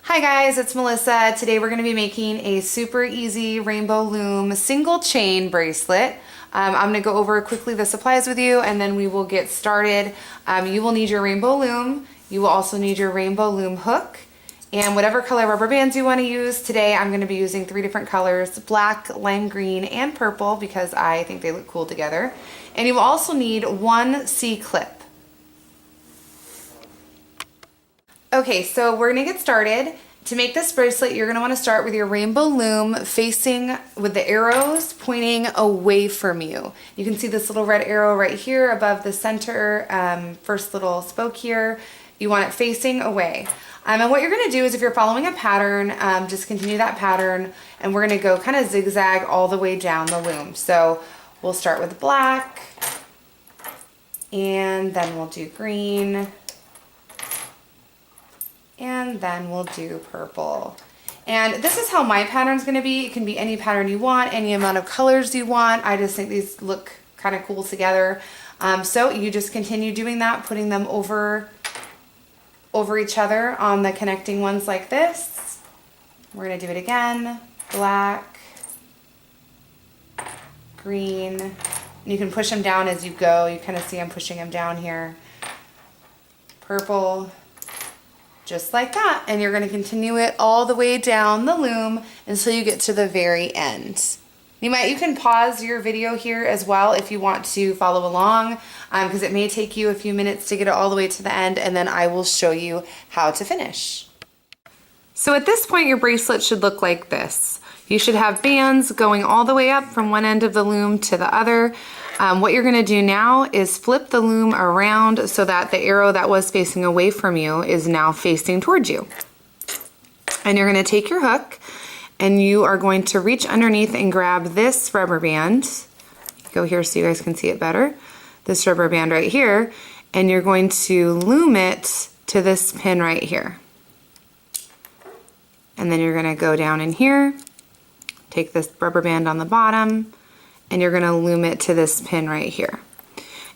Hi guys, it's Melissa. Today we're going to be making a super easy Rainbow Loom single chain bracelet. I'm going to go over quickly the supplies with you and then we will get started. You will need your Rainbow Loom. You will also need your Rainbow Loom hook and whatever color rubber bands you want to use. Today I'm going to be using 3 different colors, black, lime green, and purple because I think they look cool together. And you will also need 1 C-clip. Okay, so we're gonna get started. To make this bracelet, you're gonna wanna start with your Rainbow Loom facing with the arrows pointing away from you. You can see this little red arrow right here above the center, first little spoke here. You want it facing away. And what you're gonna do is if you're following a pattern, just continue that pattern and we're gonna go kind of zigzag all the way down the loom. So we'll start with black and then we'll do green. And then we'll do purple. And this is how my pattern's gonna be. It can be any pattern you want, any amount of colors you want. I just think these look kind of cool together. So you just continue doing that, putting them over each other on the connecting ones like this. We're gonna do it again. Black, green. And you can push them down as you go. You kind of see I'm pushing them down here. Purple. Just like that, and you're going to continue it all the way down the loom until you get to the very end. You can pause your video here as well if you want to follow along, because it may take you a few minutes to get it all the way to the end, and then I will show you how to finish. So at this point, your bracelet should look like this. You should have bands going all the way up from one end of the loom to the other. What you're gonna do now is flip the loom around so that the arrow that was facing away from you is now facing towards you. And you're gonna take your hook and you are going to reach underneath and grab this rubber band. Go here so you guys can see it better. This rubber band right here, and you're going to loom it to this pin right here. And then you're gonna go down in here, take this rubber band on the bottom, and you're gonna loom it to this pin right here.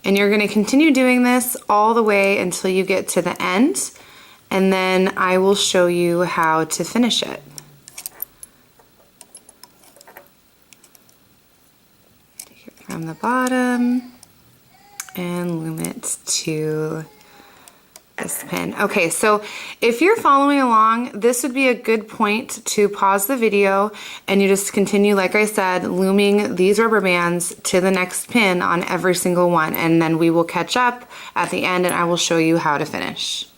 And you're gonna continue doing this all the way until you get to the end, and then I will show you how to finish it. Take it from the bottom and loom it to this pin. Okay, so if you're following along, this would be a good point to pause the video and you just continue, like I said, looming these rubber bands to the next pin on every single one, and then we will catch up at the end and I will show you how to finish.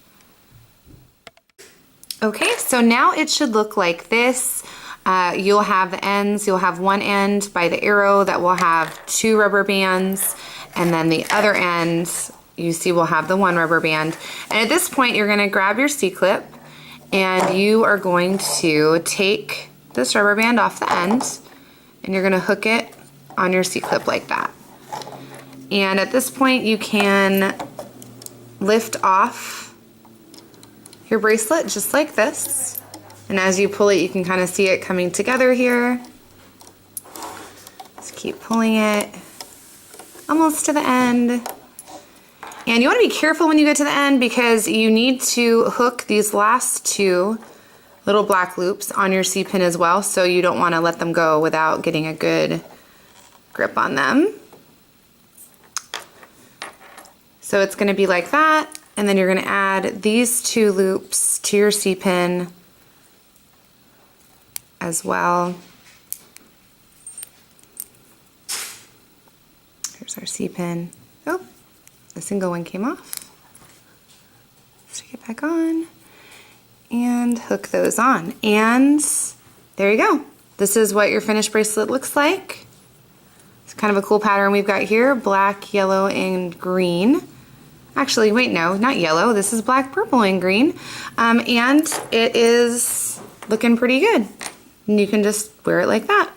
Okay, so now it should look like this. You'll have the ends, you'll have one end by the arrow that will have 2 rubber bands, and then the other end you see we'll have the 1 rubber band. And at this point you're gonna grab your C-clip and you are going to take this rubber band off the end and you're gonna hook it on your C-clip like that. And at this point you can lift off your bracelet just like this. And as you pull it, you can kind of see it coming together here. Just keep pulling it almost to the end. And you want to be careful when you get to the end because you need to hook these last 2 little black loops on your C-pin as well, so you don't want to let them go without getting a good grip on them. So it's going to be like that, and then you're going to add these 2 loops to your C-pin as well. Here's our C-pin. Oh. The single one came off. Stick it back on and hook those on. And there you go. This is what your finished bracelet looks like. It's kind of a cool pattern we've got here, black, yellow, and green. Actually, wait, no, not yellow. This is black, purple, and green. And it is looking pretty good. And you can just wear it like that.